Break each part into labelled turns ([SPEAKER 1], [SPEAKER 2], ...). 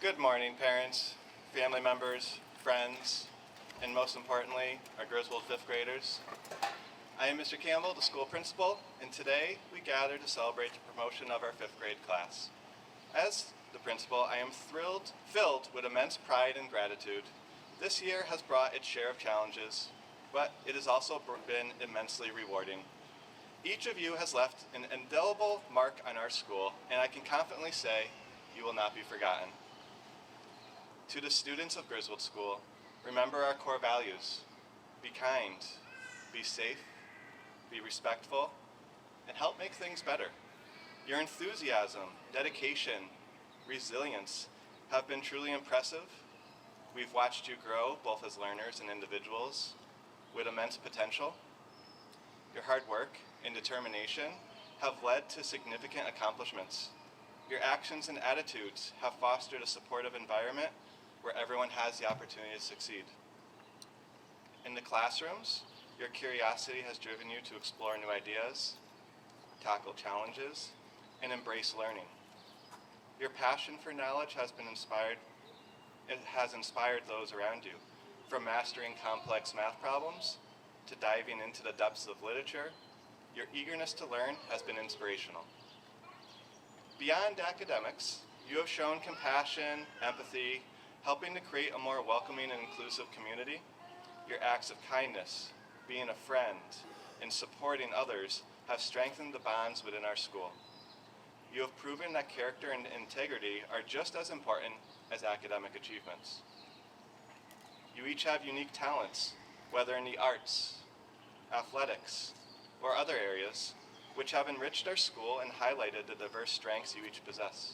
[SPEAKER 1] Good morning, parents, family members, friends, and most importantly, our Griswold fifth graders. I am Mr. Campbell, the school principal, and today we gather to celebrate the promotion of our fifth grade class. As the principal, I am filled with immense pride and gratitude. This year has brought its share of challenges, but it has also been immensely rewarding. Each of you has left an indelible mark on our school, and I can confidently say you will not be forgotten. To the students of Griswold School, remember our core values. Be kind, be safe, be respectful, and help make things better. Your enthusiasm, dedication, resilience have been truly impressive. We've watched you grow both as learners and individuals with immense potential. Your hard work and determination have led to significant accomplishments. Your actions and attitudes have fostered a supportive environment where everyone has the opportunity to succeed. In the classrooms, your curiosity has driven you to explore new ideas, tackle challenges, and embrace learning. Your passion for knowledge has inspired those around you, from mastering complex math problems to diving into the depths of literature. Your eagerness to learn has been inspirational. Beyond academics, you have shown compassion, empathy, helping to create a more welcoming and inclusive community. Your acts of kindness, being a friend, and supporting others have strengthened the bonds within our school. You have proven that character and integrity are just as important as academic achievements. You each have unique talents, whether in the arts, athletics, or other areas, which have enriched our school and highlighted the diverse strengths you each possess.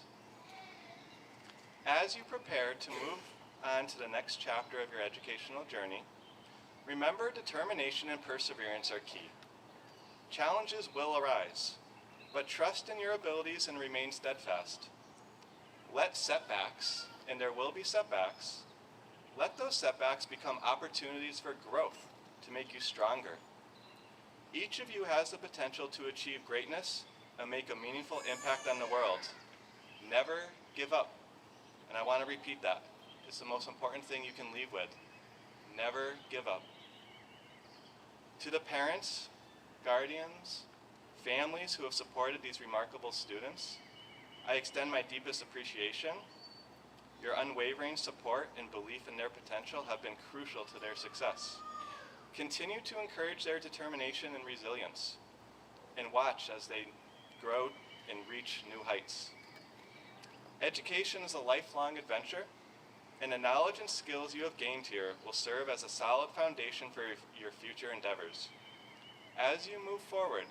[SPEAKER 1] As you prepare to move on to the next chapter of your educational journey, remember determination and perseverance are key. Challenges will arise, but trust in your abilities and remain steadfast. Let setbacks, and there will be setbacks, let those setbacks become opportunities for growth to make you stronger. Each of you has the potential to achieve greatness and make a meaningful impact on the world. Never give up. And I want to repeat that. It's the most important thing you can leave with. Never give up. To the parents, guardians, families who have supported these remarkable students, I extend my deepest appreciation. Your unwavering support and belief in their potential have been crucial to their success. Continue to encourage their determination and resilience, and watch as they grow and reach new heights. Education is a lifelong adventure, and the knowledge and skills you have gained here will serve as a solid foundation for your future endeavors. As you move forward,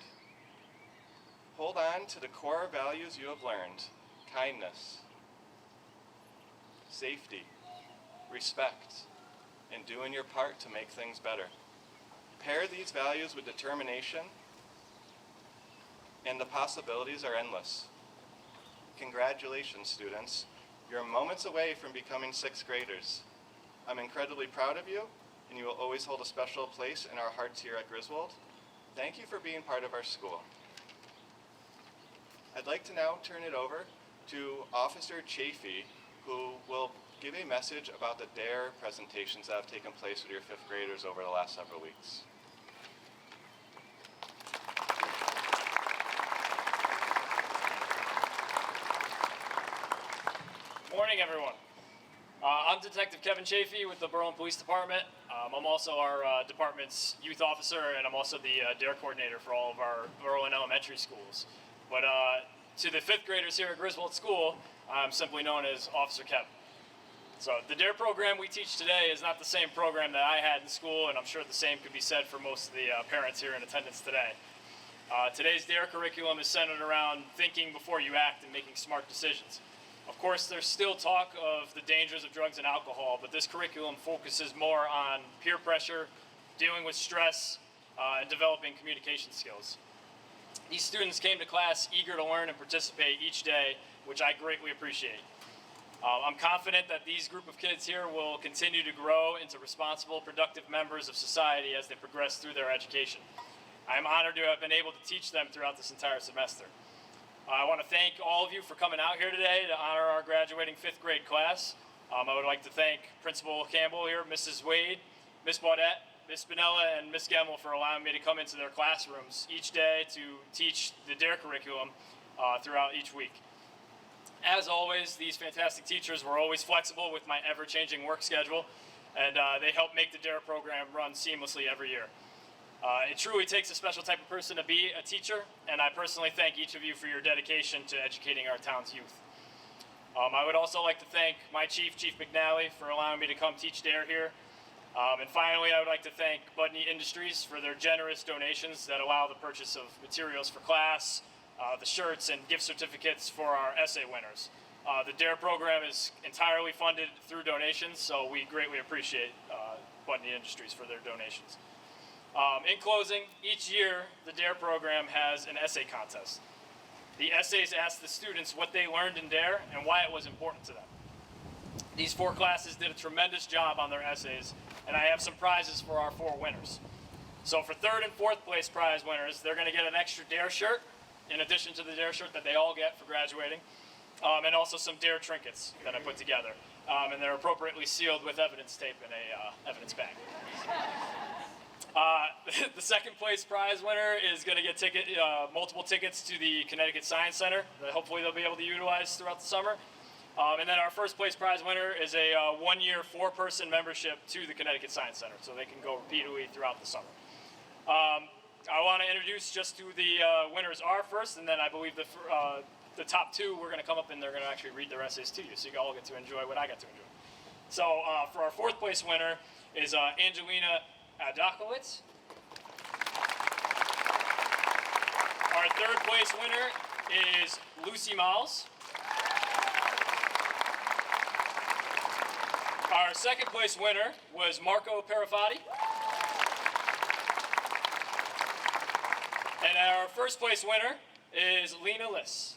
[SPEAKER 1] hold on to the core values you have learned: kindness, safety, respect, and doing your part to make things better. Pair these values with determination, and the possibilities are endless. Congratulations, students. You're moments away from becoming sixth graders. I'm incredibly proud of you, and you will always hold a special place in our hearts here at Griswold. Thank you for being part of our school. I'd like to now turn it over to Officer Chafee, who will give a message about the DARE presentations that have taken place with your fifth graders over the last several weeks.
[SPEAKER 2] Morning, everyone. I'm Detective Kevin Chafee with the Berlin Police Department. I'm also our department's youth officer, and I'm also the DARE coordinator for all of our Berlin elementary schools. But to the fifth graders here at Griswold School, I'm simply known as Officer Kevin. So the DARE program we teach today is not the same program that I had in school, and I'm sure the same could be said for most of the parents here in attendance today. Today's DARE curriculum is centered around thinking before you act and making smart decisions. Of course, there's still talk of the dangers of drugs and alcohol, but this curriculum focuses more on peer pressure, dealing with stress, and developing communication skills. These students came to class eager to learn and participate each day, which I greatly appreciate. I'm confident that these group of kids here will continue to grow into responsible, productive members of society as they progress through their education. I'm honored to have been able to teach them throughout this entire semester. I want to thank all of you for coming out here today to honor our graduating 5th grade class. I would like to thank Principal Campbell here, Mrs. Wade, Miss Baudette, Miss Spinella, and Miss Gemmel for allowing me to come into their classrooms each day to teach the DARE curriculum throughout each week. As always, these fantastic teachers were always flexible with my ever-changing work schedule, and they help make the DARE program run seamlessly every year. It truly takes a special type of person to be a teacher, and I personally thank each of you for your dedication to educating our town's youth. I would also like to thank my chief, Chief McNally, for allowing me to come teach DARE here. And finally, I would like to thank Budney Industries for their generous donations that allow the purchase of materials for class, the shirts and gift certificates for our essay winners. The DARE program is entirely funded through donations, so we greatly appreciate Budney Industries for their donations. In closing, each year the DARE program has an essay contest. The essays ask the students what they learned in DARE and why it was important to them. These 4 classes did a tremendous job on their essays, and I have some prizes for our 4 winners. So for 3rd and 4th place prize winners, they're going to get an extra DARE shirt, in addition to the DARE shirt that they all get for graduating, and also some DARE trinkets that I put together. And they're appropriately sealed with evidence tape in a evidence bag. The 2nd place prize winner is going to get multiple tickets to the Connecticut Science Center that hopefully they'll be able to utilize throughout the summer. And then our 1st place prize winner is a 1-year 4-person membership to the Connecticut Science Center, so they can go repeatedly throughout the summer. I want to introduce just who the winners are first, and then I believe the top 2 we're going to come up and they're going to actually read their essays to you, so you all get to enjoy what I get to enjoy. So for our 4th place winner is Angelina Adakowitz. Our 3rd place winner is Lucy Miles. Our 2nd place winner was Marco Perifatti. And our 1st place winner is Lena Liss.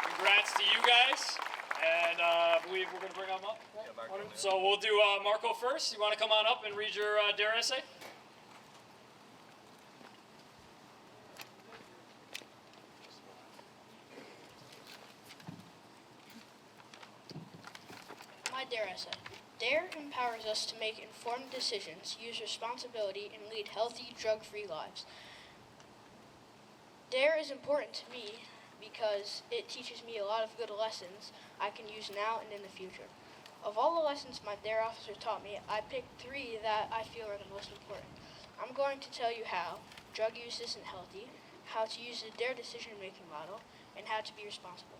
[SPEAKER 2] Congrats to you guys. And I believe we're going to bring them up. Right? Yeah, so we'll do Marco first. You want to come on up and read your DARE essay?
[SPEAKER 3] My DARE essay. DARE empowers us to make informed decisions, use responsibility, and lead healthy, drug-free lives. DARE is important to me because it teaches me a lot of good lessons I can use now and in the future. Of all the lessons my DARE officer taught me, I picked 3 that I feel are the most important. I'm going to tell you how drug use isn't healthy, how to use the DARE decision-making model, and how to be responsible.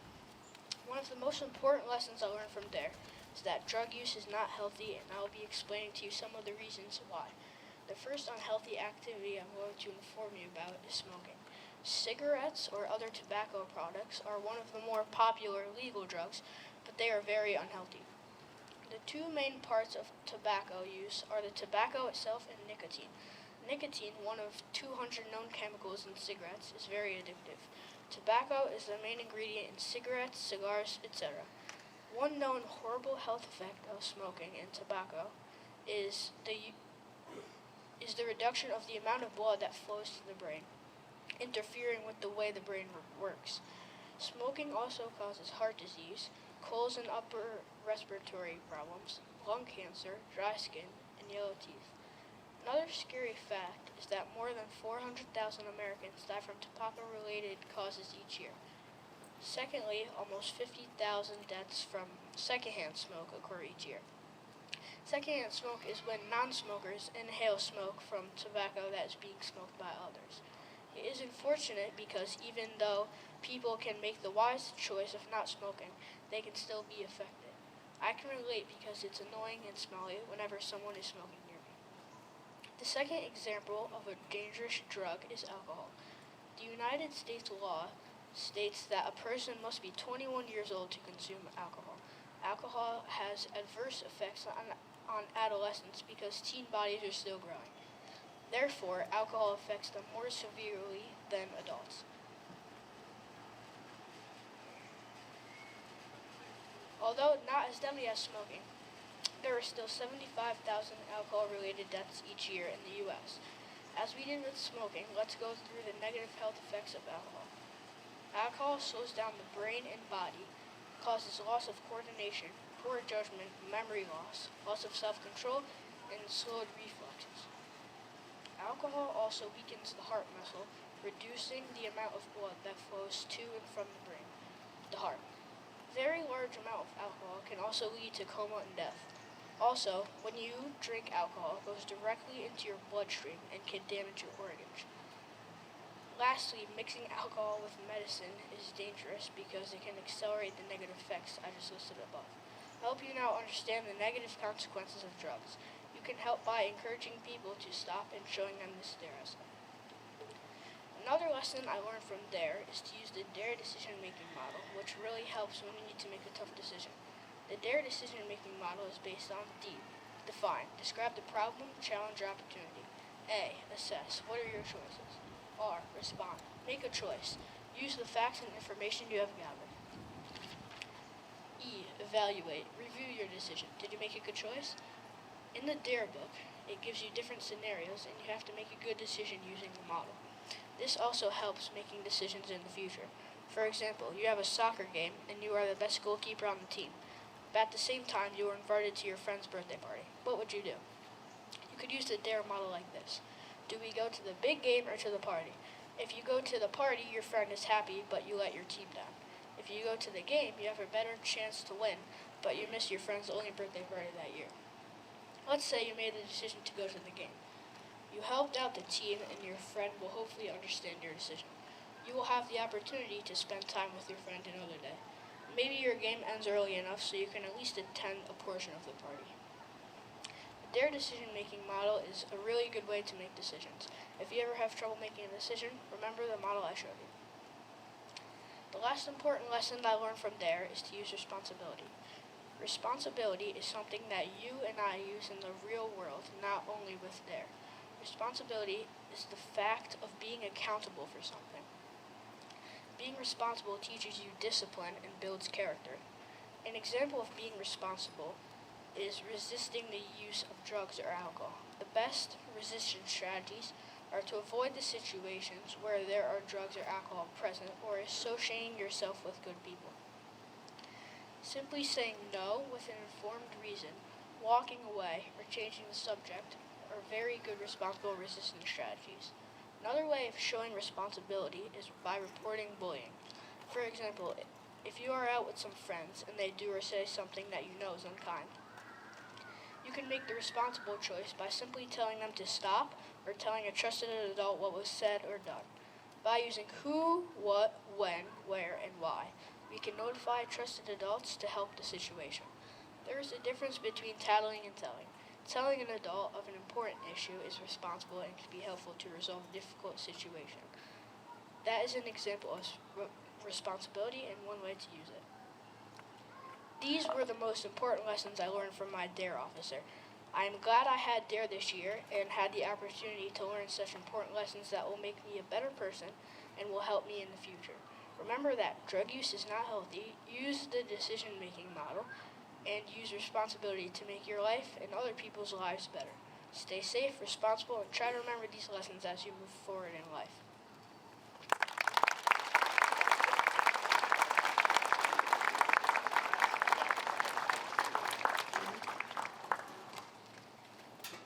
[SPEAKER 3] One of the most important lessons I learned from DARE is that drug use is not healthy, and I will be explaining to you some of the reasons why. The first unhealthy activity I'm going to inform you about is smoking. Cigarettes or other tobacco products are one of the more popular legal drugs, but they are very unhealthy. The 2 main parts of tobacco use are the tobacco itself and nicotine. Nicotine, one of 200 known chemicals in cigarettes, is very addictive. Tobacco is the main ingredient in cigarettes, cigars, etc. One known horrible health effect of smoking and tobacco is the reduction of the amount of blood that flows to the brain, interfering with the way the brain works. Smoking also causes heart disease, colds and upper respiratory problems, lung cancer, dry skin, and yellow teeth. Another scary fact is that more than 400,000 Americans die from tobacco-related causes each year. Secondly, almost 50,000 deaths from secondhand smoke occur each year. Secondhand smoke is when non-smokers inhale smoke from tobacco that is being smoked by others. It is unfortunate because even though people can make the wise choice of not smoking, they can still be affected. I can relate because it's annoying and smelly whenever someone is smoking near me. The second example of a dangerous drug is alcohol. The United States law states that a person must be 21 years old to consume alcohol. Alcohol has adverse effects on adolescents because teen bodies are still growing. Therefore, alcohol affects them more severely than adults. Although not as deadly as smoking, there are still 75,000 alcohol-related deaths each year in the U.S. As we did with smoking, let's go through the negative health effects of alcohol. Alcohol slows down the brain and body, causes loss of coordination, poor judgment, memory loss, loss of self-control, and slowed reflexes. Alcohol also weakens the heart muscle, reducing the amount of blood that flows to and from the brain, the heart. Very large amount of alcohol can also lead to coma and death. Also, when you drink alcohol, it goes directly into your bloodstream and can damage your organs. Lastly, mixing alcohol with medicine is dangerous because it can accelerate the negative effects I just listed above. I hope you now understand the negative consequences of drugs. You can help by encouraging people to stop and showing them this DARE essay. Another lesson I learned from DARE is to use the DARE decision-making model, which really helps when we need to make a tough decision. The DARE decision-making model is based on D. Define. Describe the problem, challenge, or opportunity. A. Assess. What are your choices? R. Respond. Make a choice. Use the facts and information you have gathered. E. Evaluate. Review your decision. Did you make a good choice? In the DARE book, it gives you different scenarios and you have to make a good decision using the model. This also helps making decisions in the future. For example, you have a soccer game and you are the best goalkeeper on the team. But at the same time, you are invited to your friend's birthday party. What would you do? You could use the DARE model like this. Do we go to the big game or to the party? If you go to the party, your friend is happy, but you let your team down. If you go to the game, you have a better chance to win, but you miss your friend's only birthday party that year. Let's say you made the decision to go to the game. You helped out the team and your friend will hopefully understand your decision. You will have the opportunity to spend time with your friend another day. Maybe your game ends early enough so you can at least attend a portion of the party. The DARE decision-making model is a really good way to make decisions. If you ever have trouble making a decision, remember the model I showed you. The last important lesson I learned from DARE is to use responsibility. Responsibility is something that you and I use in the real world, not only with DARE. Responsibility is the fact of being accountable for something. Being responsible teaches you discipline and builds character. An example of being responsible is resisting the use of drugs or alcohol. The best resistance strategies are to avoid the situations where there are drugs or alcohol present or associating yourself with good people. Simply saying no with an informed reason, walking away, or changing the subject are very good responsible resistance strategies. Another way of showing responsibility is by reporting bullying. For example, if you are out with some friends and they do or say something that you know is unkind, you can make the responsible choice by simply telling them to stop or telling a trusted adult what was said or done. By using who, what, when, where, and why, we can notify trusted adults to help the situation. There is a difference between tattling and telling. Telling an adult of an important issue is responsible and can be helpful to resolve a difficult situation. That is an example of responsibility and one way to use it. These were the most important lessons I learned from my DARE officer. I am glad I had DARE this year and had the opportunity to learn such important lessons that will make me a better person and will help me in the future. Remember that drug use is not healthy. Use the decision-making model and use responsibility to make your life and other people's lives better. Stay safe, responsible, and try to remember these lessons as you move forward in life.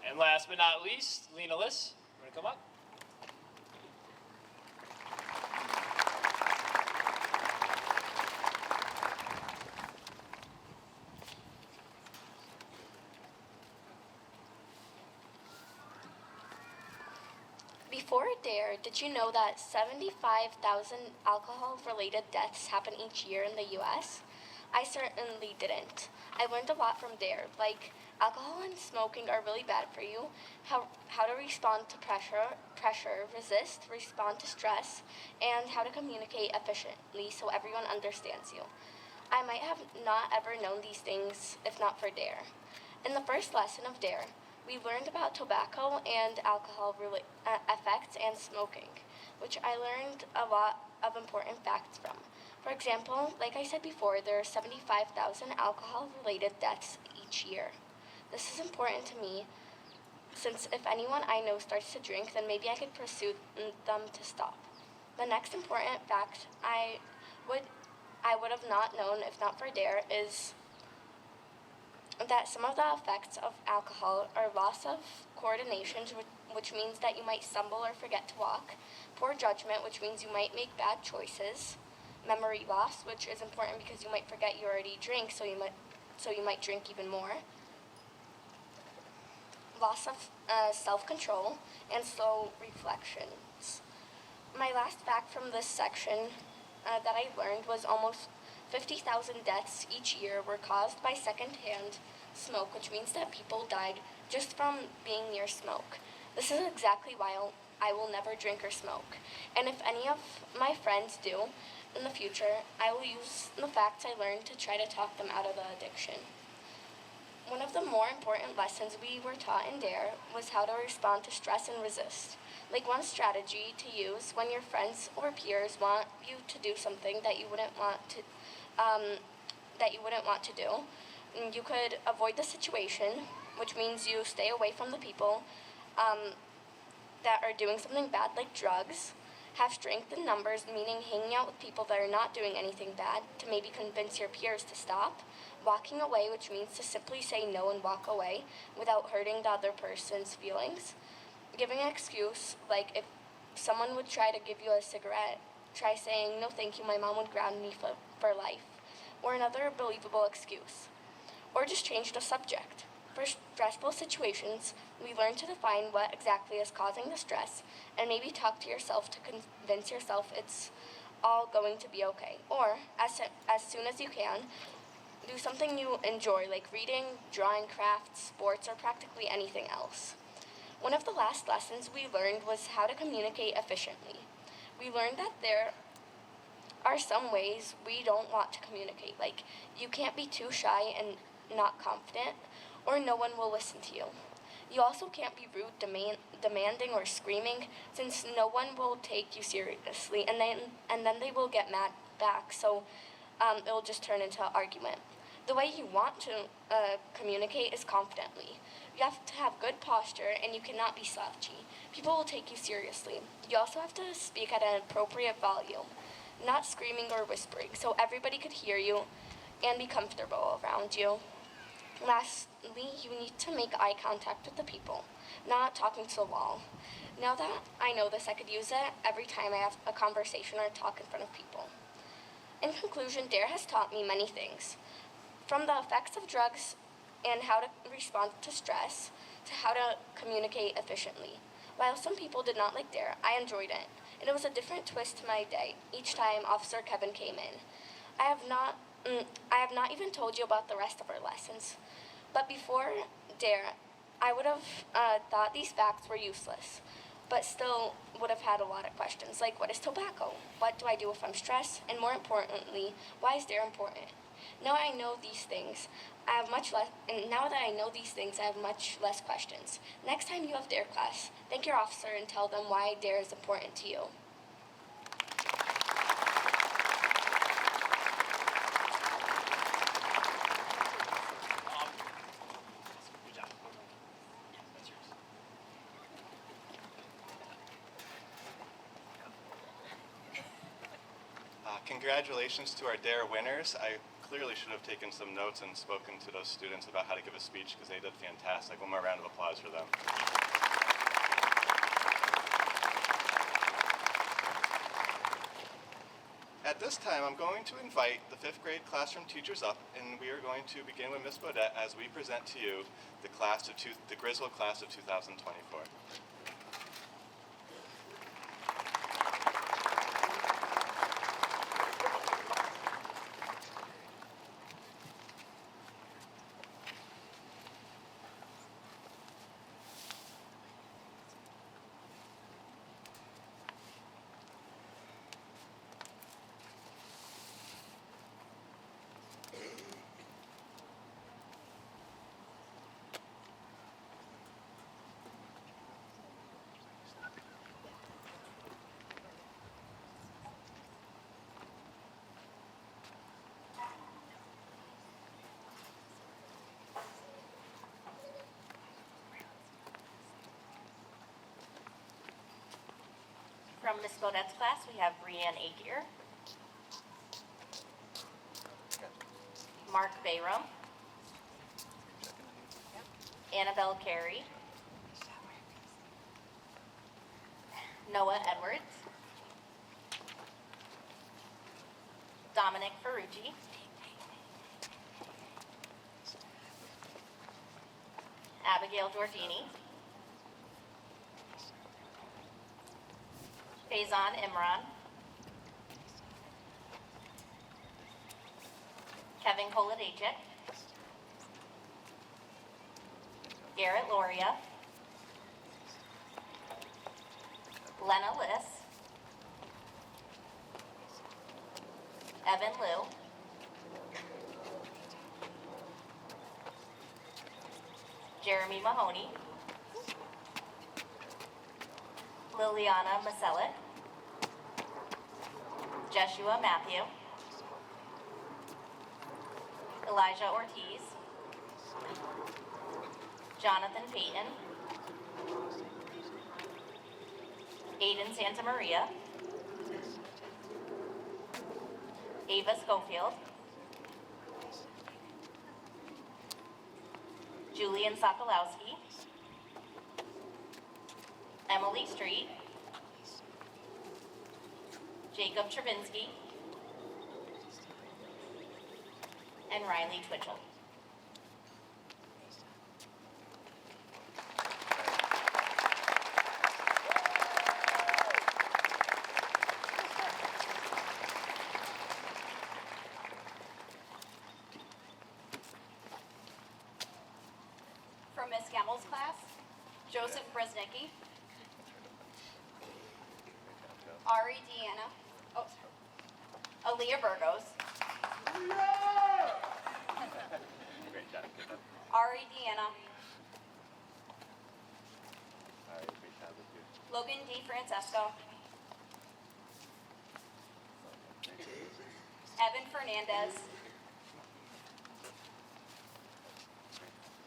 [SPEAKER 2] And last but not least, Lena Liss, you want to come up?
[SPEAKER 4] Before DARE, did you know that 75,000 alcohol-related deaths happen each year in the U.S.? I certainly didn't. I learned a lot from DARE, like alcohol and smoking are really bad for you, how to respond to pressure, resist, respond to stress, and how to communicate efficiently so everyone understands you. I might have not ever known these things if not for DARE. In the first lesson of DARE, we learned about tobacco and alcohol effects and smoking, which I learned a lot of important facts from. For example, like I said before, there are 75,000 alcohol-related deaths each year. This is important to me since if anyone I know starts to drink, then maybe I could persuade them to stop. The next important fact would I would have not known if not for DARE is that some of the effects of alcohol are loss of coordination, which means that you might stumble or forget to walk, poor judgment, which means you might make bad choices, memory loss, which is important because you might forget you already drink, so you might drink even more, loss of self-control, and slow reflections. My last fact from this section that I learned was almost 50,000 deaths each year were caused by secondhand smoke, which means that people died just from being near smoke. This is exactly why I will never drink or smoke. And if any of my friends do in the future, I will use the facts I learned to try to talk them out of the addiction. One of the more important lessons we were taught in DARE was how to respond to stress and resist. Like one strategy to use when your friends or peers want you to do something that you wouldn't want to do. You could avoid the situation, which means you stay away from the people that are doing something bad, like drugs. Have strength in numbers, meaning hanging out with people that are not doing anything bad to maybe convince your peers to stop. Walking away, which means to simply say no and walk away without hurting the other person's feelings. Giving an excuse, like if someone would try to give you a cigarette, try saying, "No thank you, my mom would ground me for life," or another believable excuse. Or just change the subject. For stressful situations, we learn to define what exactly is causing the stress and maybe talk to yourself to convince yourself it's all going to be okay. Or, as soon as you can, do something you enjoy, like reading, drawing, crafts, sports, or practically anything else. One of the last lessons we learned was how to communicate efficiently. We learned that there are some ways we don't want to communicate, like you can't be too shy and not confident, or no one will listen to you. You also can't be rude, demanding, or screaming, since no one will take you seriously, and then they will get mad back, so it will just turn into an argument. The way you want to communicate is confidently. You have to have good posture, and you cannot be slouchy. People will take you seriously. You also have to speak at an appropriate volume, not screaming or whispering, so everybody could hear you and be comfortable around you. Lastly, you need to make eye contact with the people, not talking to the wall. Now that I know this, I could use it every time I have a conversation or talk in front of people. In conclusion, DARE has taught me many things, from the effects of drugs and how to respond to stress, to how to communicate efficiently. While some people did not like DARE, I enjoyed it, and it was a different twist to my day each time Officer Kevin came in. I have not even told you about the rest of our lessons, but before DARE, I would have thought these facts were useless, but still would have had a lot of questions, like what is tobacco? What do I do if I'm stressed? And more importantly, why is DARE important? Now that I know these things, I have much less questions. Next time you have DARE class, thank your officer and tell them why DARE is important to you.
[SPEAKER 2] Good job. That's yours.
[SPEAKER 1] Congratulations to our DARE winners. I clearly should have taken some notes and spoken to those students about how to give a speech because they did fantastic. One more round of applause for them. At this time, I'm going to invite the 5th grade classroom teachers up, and we are going to begin with Ms. Bodette as we present to you the Griswold class of 2024.
[SPEAKER 5] from Miss Bodette's class, we have Brianne Agier, Mark Bayram, Annabelle Carey, Noah Edwards, Dominic Ferrucci, Abigail Giordini, Faison Imran, Kevin Kolodejczyk, Garrett Loria, Lena Liss, Evan Liu, Jeremy Mahoney, Liliana Maselik, Jeshua Matthew, Elijah Ortiz, Jonathan Payton, Aiden Santamaria, Ava Schofield, Julian Sokolowski, Emily Street, Jacob Travinsky, and Riley Twitchell.
[SPEAKER 6] From Miss Gemmel's class, Joseph Bresnicki, Ari Deanna, Aaliyah Burgos,
[SPEAKER 1] Great job.
[SPEAKER 6] Ari Deanna,
[SPEAKER 1] All right, great job with you.
[SPEAKER 6] Logan D. Francesco, Evan Fernandez,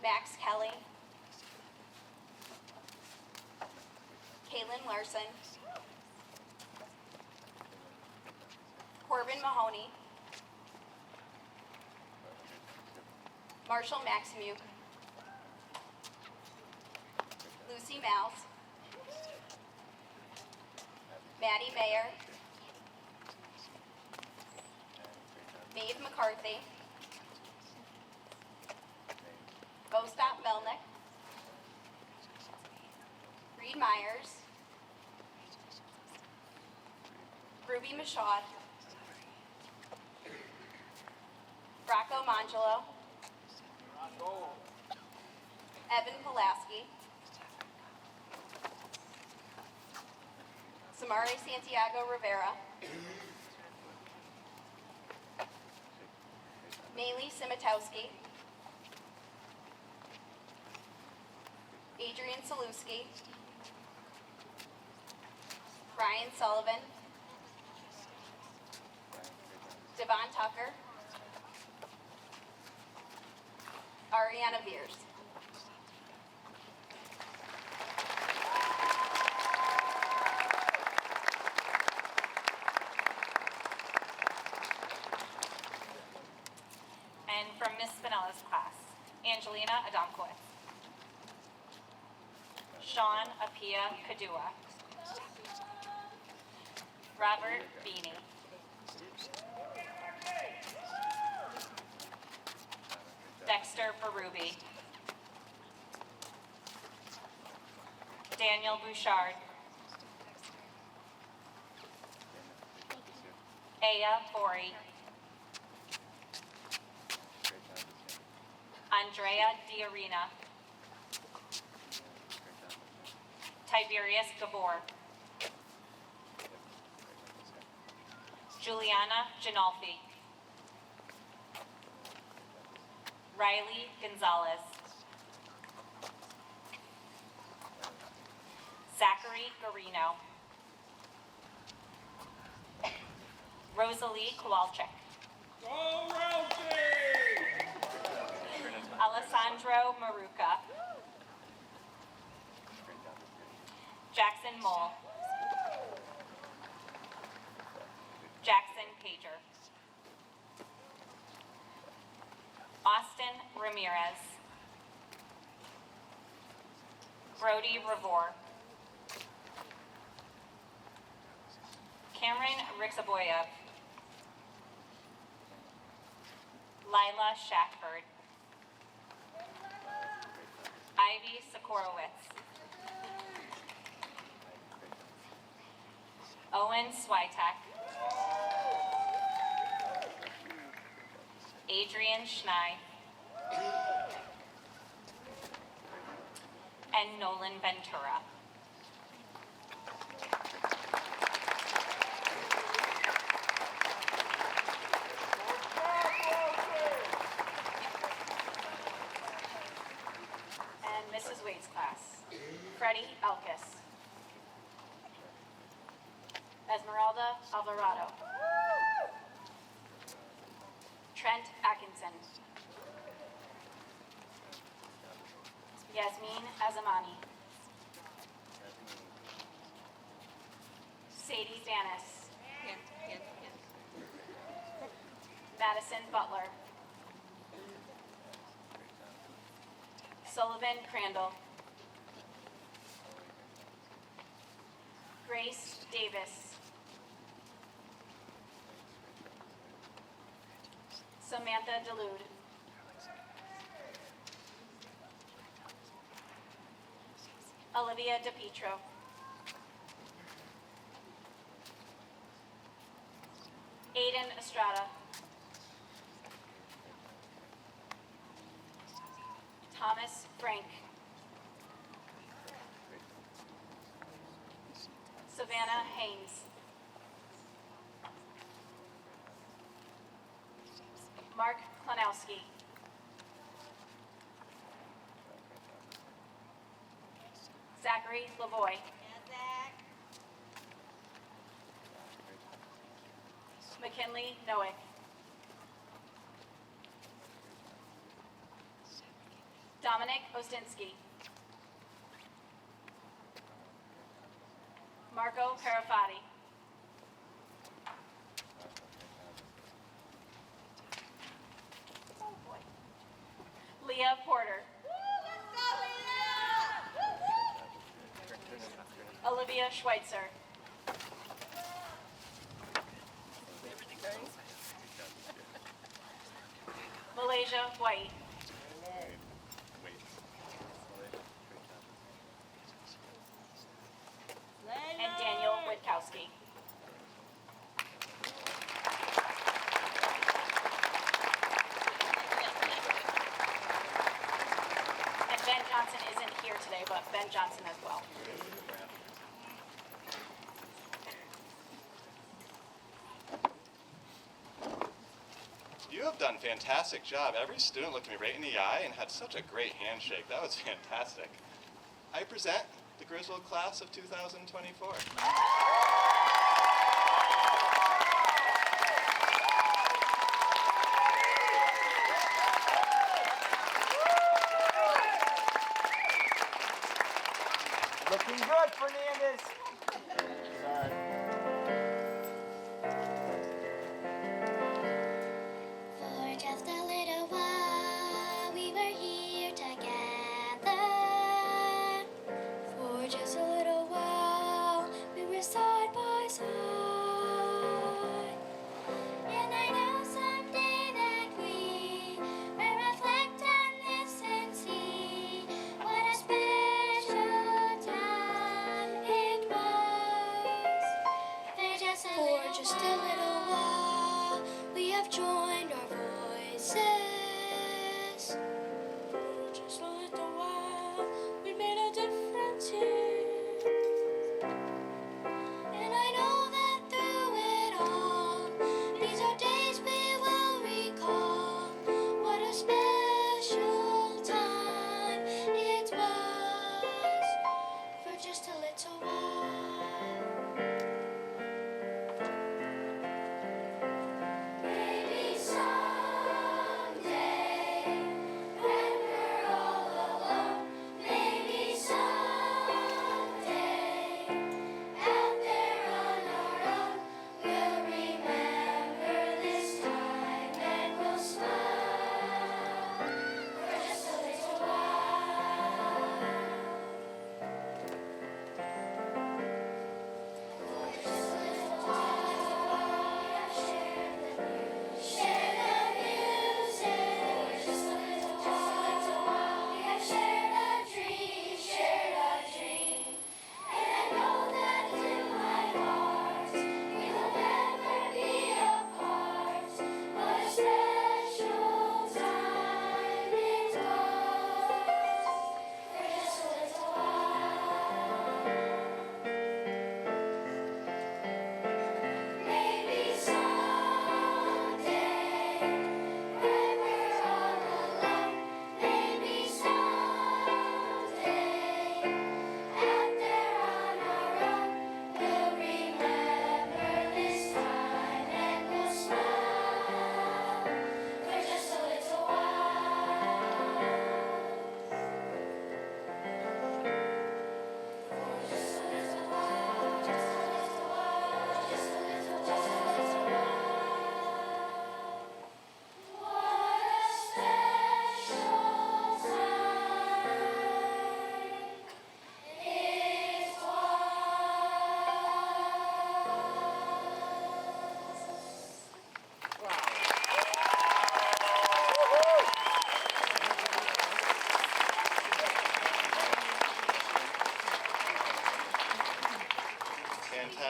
[SPEAKER 6] Max Kelly, Kaylin Larson, Corbin Mahoney, Marshall Maximuk, Lucy Mouse, Maddie Mayer, Maeve McCarthy, Bostop Melnick, Reed Myers, Ruby Michaud, Rocco Mangelo, Evan Pulaski, Samari Santiago Rivera, Maylee Simitowski, Adrian Saluski, Ryan Sullivan, Devon Tucker, Ariana Beers.
[SPEAKER 5] And from Miss Spinella's class, Angelina Adamkowitz, Sean Apia Kadua, Robert Beanie, Dexter Berube, Daniel Bouchard, Aya Bori, Andrea Diarina, Tiberius Gabor, Juliana Ginolfi, Riley Gonzalez, Zachary Garino, Rosalie Kowalczyk, Alessandro Maruca, Jackson Mole, Jackson Pager. Austin Ramirez. Brody Revore. Cameron Rixaboyev. Lila Shackford. Ivy Sokorowitz. Owen Switek. Adrian Schnei. And Nolan Ventura. And Mrs. Wade's class. Freddie Elkis. Esmeralda Alvarado. Trent Atkinson. Yasmin Azamani. Sadie Danis. Madison Butler. Sullivan Crandall. Grace Davis. Samantha Delude. Olivia DePietro. Aiden Estrada. Thomas Frank. Savannah Haynes. Mark Klanowski. Zachary Lavoy. McKinley Noack. Dominic Ostinsky. Marco Parafati. Oh boy. Leah Porter. Olivia Schweitzer. Malaysia White. And Daniel Witkowski. And Ben Johnson isn't here today, but Ben Johnson as well.
[SPEAKER 1] You have done a fantastic job. Every student looked me right in the eye and had such a great handshake. That was fantastic. I present the Griswold class of 2024.
[SPEAKER 7] Looking good, Fernandez. Sorry.
[SPEAKER 8] For just a little while, we were here together. For just a little while, we were side by side. And I know someday that we will reflect on this and see what a special time it was. For just a little while, we have joined our voices. For just a little while, we made a difference here. And I know that through it all, these are days we will recall. What a special time it was. For just a little while. Maybe someday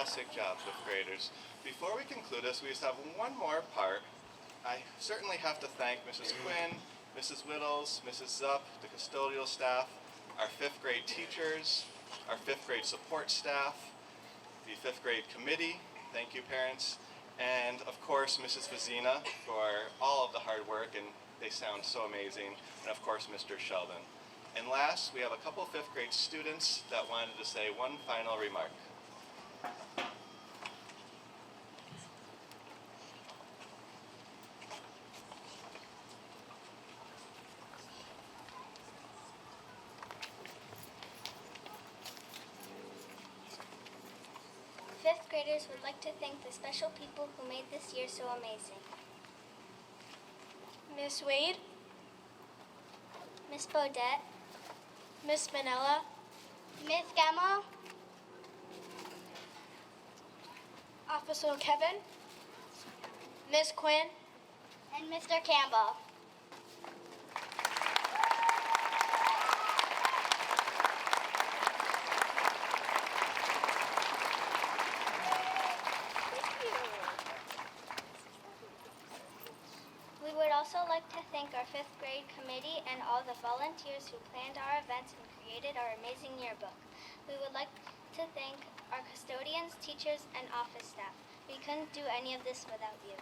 [SPEAKER 1] fantastic job, fifth graders. Before we conclude this, we just have one more part. I certainly have to thank Mrs. Quinn, Mrs. Whittles, Mrs. Zupp, the custodial staff, our fifth grade teachers, our fifth grade support staff, the fifth grade committee, thank you parents, and of course Mrs. Vazina for all of the hard work, and they sound so amazing, and of course Mr. Sheldon. And last, we have a couple fifth grade students that wanted to say one final remark.
[SPEAKER 8] Fifth graders would like to thank the special people who made this year so amazing.
[SPEAKER 3] Miss Wade,
[SPEAKER 8] Miss Bodette,
[SPEAKER 3] Miss Manella,
[SPEAKER 8] Miss Gamma,
[SPEAKER 3] Officer Kevin, Miss Quinn,
[SPEAKER 8] and Mr. Campbell. We would also like to thank our fifth grade committee and all the volunteers who planned our events and created our amazing yearbook. We would like to thank our custodians, teachers, and office staff. We couldn't do any of this without you.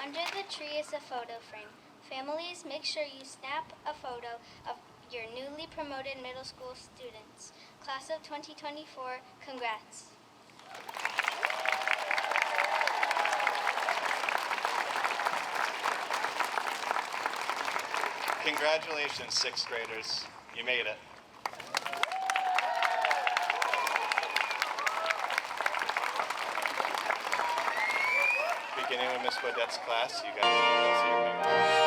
[SPEAKER 8] Under the tree is a photo frame. Families, make sure you snap a photo of your newly promoted middle school students. Class of 2024, congrats.
[SPEAKER 1] Congratulations, sixth graders. You made it. Beginning with Miss Bodette's class, you guys can go see your parents.